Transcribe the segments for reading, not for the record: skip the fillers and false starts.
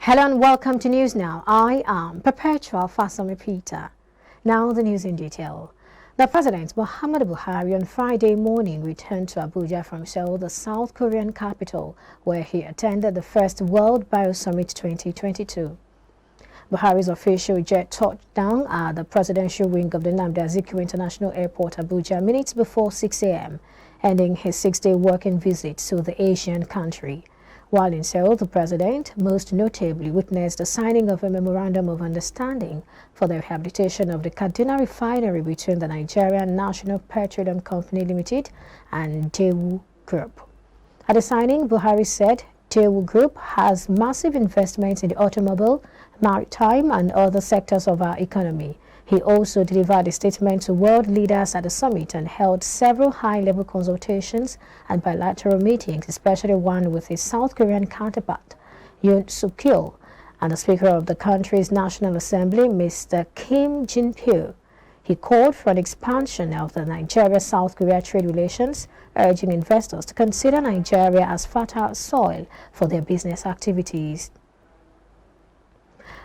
Hello and welcome to News Now. I am Perpetual FASO Repeater. Now the news in detail. The President Muhammadu Buhari on Friday morning returned to Abuja from Seoul, the South Korean capital, where he attended the first World Bio Summit 2022. Buhari's official jet touched down at the presidential wing of the Nnamdi Azikiwe International Airport, Abuja, minutes before 6 a.m., ending his 6-day working visit to the Asian country. While in Seoul, the president most notably witnessed the signing of a memorandum of understanding for the rehabilitation of the Kaduna refinery between the Nigerian National Petroleum Company Limited and Daewoo Group. At the signing, Buhari said Daewoo Group has massive investments in the automobile, maritime and other sectors of our economy. He also delivered a statement to world leaders at the summit and held several high-level consultations and bilateral meetings, especially one with his South Korean counterpart, Yoon Suk-yeol, and the Speaker of the country's National Assembly, Mr. Kim Jin-pyo. He called for an expansion of the Nigeria-South Korea trade relations, urging investors to consider Nigeria as fertile soil for their business activities.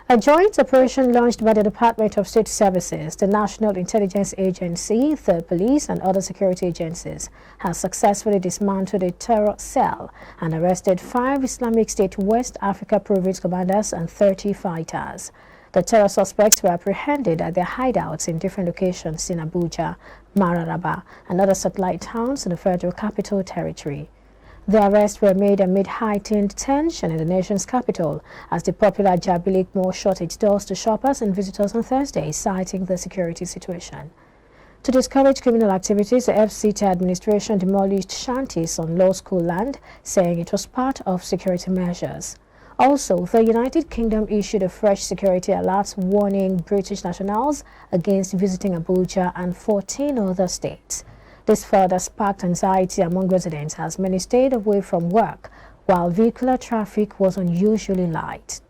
A joint operation launched by the Department of State Services, the National Intelligence Agency, the police and other security agencies has successfully dismantled a terror cell and arrested 5 Islamic State West Africa province commanders and 30 fighters. The terror suspects were apprehended at their hideouts in different locations in Abuja, Mararaba and other satellite towns in the Federal Capital Territory. The arrests were made amid heightened tension in the nation's capital as the popular Jabilik Mall shut its doors to shoppers and visitors on Thursday, citing the security situation. To discourage criminal activities, the FCT administration demolished shanties on law school land, saying it was part of security measures. Also, the United Kingdom issued a fresh security alert warning British nationals against visiting Abuja and 14 other states. This further sparked anxiety among residents as many stayed away from work, while vehicular traffic was unusually light.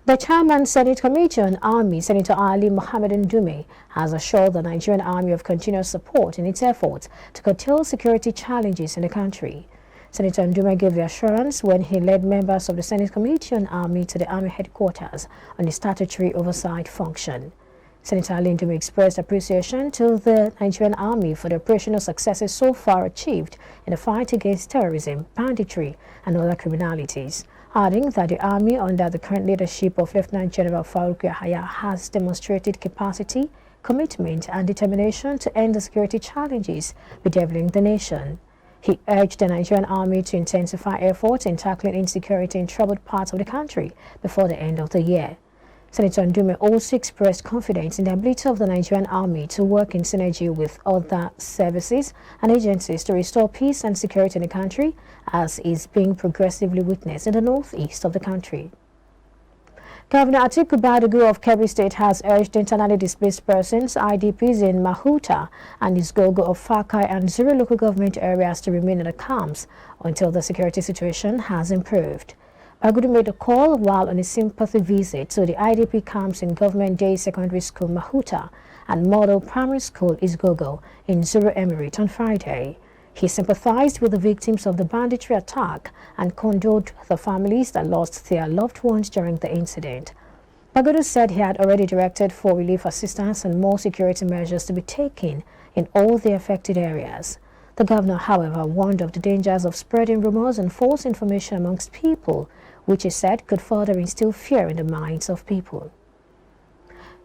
The Chairman, Senate Committee on Army, Senator Ali Mohammed Ndume, has assured the Nigerian Army of continuous support in its efforts to curtail security challenges in the country. Senator Ndume gave the assurance when he led members of the Senate Committee on Army to the Army headquarters on the statutory oversight function. Senator Ali Ndume expressed appreciation to the Nigerian Army for the operational successes so far achieved in the fight against terrorism, banditry, and other criminalities, adding that the Army, under the current leadership of Lieutenant General Farouk Yahaya, has demonstrated capacity, commitment, and determination to end the security challenges bedeviling the nation. He urged the Nigerian Army to intensify efforts in tackling insecurity in troubled parts of the country before the end of the year. Senator Ndume also expressed confidence in the ability of the Nigerian Army to work in synergy with other services and agencies to restore peace and security in the country, as is being progressively witnessed in the northeast of the country. Governor Atiku Badegu of KEBBI State has urged internally displaced persons, IDPs in Mahuta and Isgogo of Fakai and Zuru local government areas to remain in the camps until the security situation has improved. Bagudu made a call while on a sympathy visit to the IDP camps in Government Day Secondary School Mahuta and Model Primary School Isgogo in Zuru Emirate on Friday. He sympathized with the victims of the banditry attack and condoled the families that lost their loved ones during the incident. Bagudu said he had already directed for relief assistance and more security measures to be taken in all the affected areas. The governor, however, warned of the dangers of spreading rumors and false information amongst people, which he said could further instill fear in the minds of people.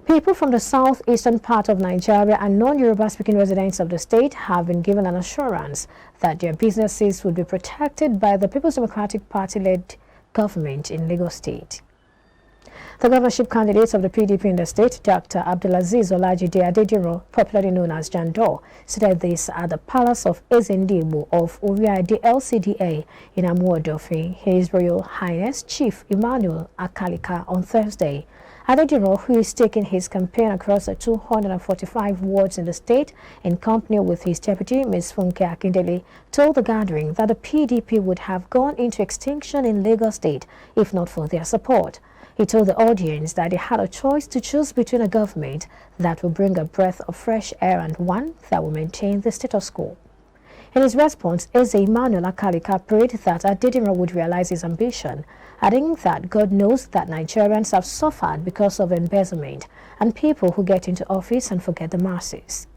People from the southeastern part of Nigeria and non-Yoruba speaking residents of the state have been given an assurance that their businesses would be protected by the People's Democratic Party-led government in Lagos State. The governorship candidates of the PDP in the state, Dr. Abdulaziz Olajide Adediro, popularly known as Jandor, said this at the Palace of Ezendebo of Uriade LCDA in Amuodofi, His Royal Highness Chief Emmanuel Akalika on Thursday. Adediro, who is taking his campaign across the 245 wards in the state in company with his deputy, Ms. Funke Akindele, told the gathering that the PDP would have gone into extinction in Lagos State if not for their support. He told the audience that they had a choice to choose between a government that will bring a breath of fresh air and one that will maintain the status quo. In his response, Eze Emmanuel Akalika prayed that Adedinra would realize his ambition, adding that God knows that Nigerians have suffered because of embezzlement and people who get into office and forget the masses.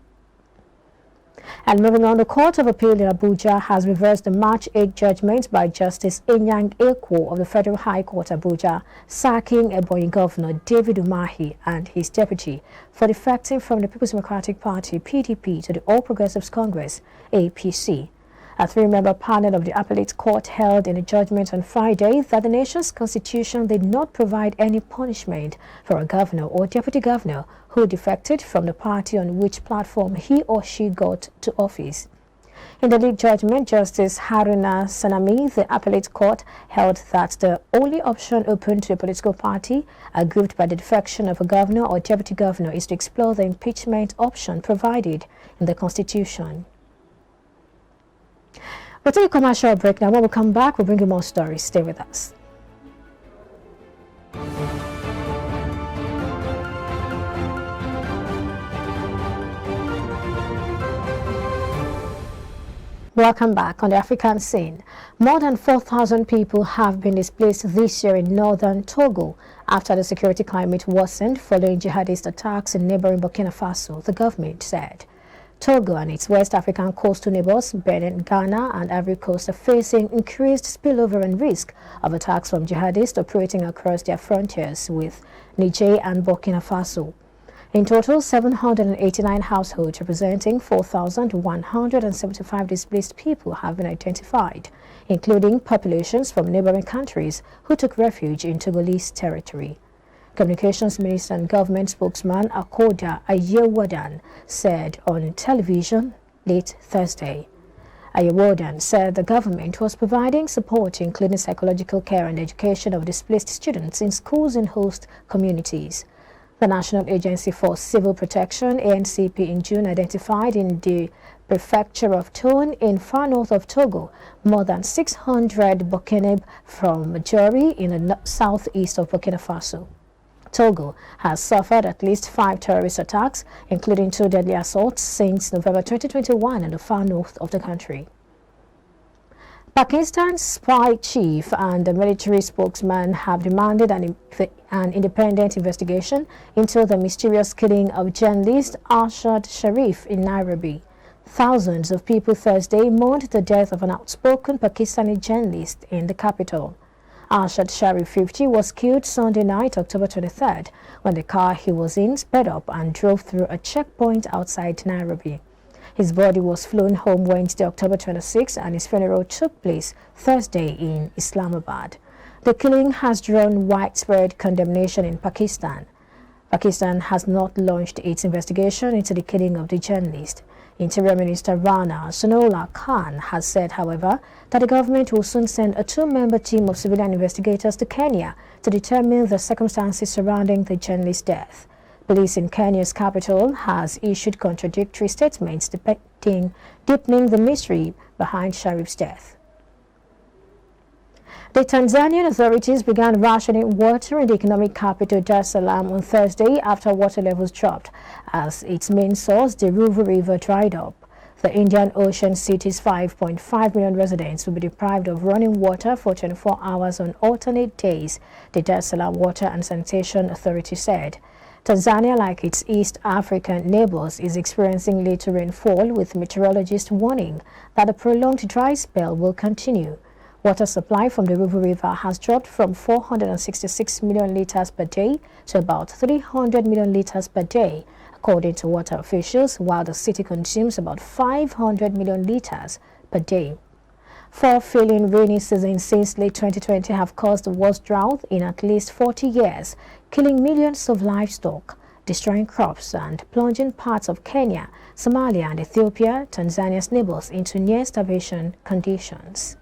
And moving on, the Court of Appeal in Abuja has reversed the March 8 judgment by Justice Inyang Ekwo of the Federal High Court Abuja, sacking Ebonyi Governor David Umahi and his deputy for defecting from the People's Democratic Party (PDP) to the All Progressives Congress (APC). A three-member panel of the Appellate Court held in a judgment on Friday that the nation's constitution did not provide any punishment for a governor or deputy governor who defected from the party on which platform he or she got to office. In the lead judgment, Justice Haruna Sanami, the Appellate Court, held that the only option open to a political party aggrieved by the defection of a governor or deputy governor is to explore the impeachment option provided in the Constitution. We'll take a commercial break now. When we come back, we'll bring you more stories. Stay with us. Welcome back. On the African scene, more than 4,000 people have been displaced this year in northern Togo after the security climate worsened following jihadist attacks in neighboring Burkina Faso, the government said. Togo and its West African coastal neighbors, Benin, Ghana and Ivory Coast, are facing increased spillover and risk of attacks from jihadists operating across their frontiers with Niger and Burkina Faso. In total, 789 households representing 4,175 displaced people have been identified, including populations from neighboring countries who took refuge in Togolese territory. Communications Minister and government spokesman Akoda Ayewodan said on television late Thursday. Ayewodan said the government was providing support including psychological care and education of displaced students in schools and host communities. The National Agency for Civil Protection, ANCP, in June identified in the prefecture of Tone in far north of Togo more than 600 Burkinab from Majori in the southeast of Burkina Faso. Togo has suffered at least 5 terrorist attacks, including 2 deadly assaults since November 2021 in the far north of the country. Pakistan's spy chief and the military spokesman have demanded an independent investigation into the mysterious killing of journalist ARSHAD Sharif in Nairobi. Thousands of people Thursday mourned the death of an outspoken Pakistani journalist in the capital. ARSHAD Sharif, 50, was killed Sunday night, October 23rd, when the car he was in sped up and drove through a checkpoint outside Nairobi. His body was flown home Wednesday, October 26, and his funeral took place Thursday in Islamabad. The killing has drawn widespread condemnation in Pakistan. Pakistan has not launched its investigation into the killing of the journalist. Interior Minister Rana Sonola Khan has said, however, that the government will soon send a 2-member team of civilian investigators to Kenya to determine the circumstances surrounding the journalist's death. Police in Kenya's capital has issued contradictory statements depicting deepening the mystery behind Sharif's death. The Tanzanian authorities began rationing water in the economic capital Dar es Salaam on Thursday after water levels dropped as its main source, the Ruvu River, dried up. The Indian Ocean city's 5.5 million residents will be deprived of running water for 24 hours on alternate days, the Dar es Salaam Water and Sanitation Authority said. Tanzania, like its East African neighbors, is experiencing little rainfall, with meteorologists warning that a prolonged dry spell will continue. Water supply from the Ruvu River has dropped from 466 million litres per day to about 300 million litres per day, according to water officials, while the city consumes about 500 million litres per day. 4 failing rainy seasons since late 2020 have caused the worst drought in at least 40 years, killing millions of livestock, destroying crops and plunging parts of Kenya, Somalia and Ethiopia, Tanzania's neighbors, into near starvation conditions.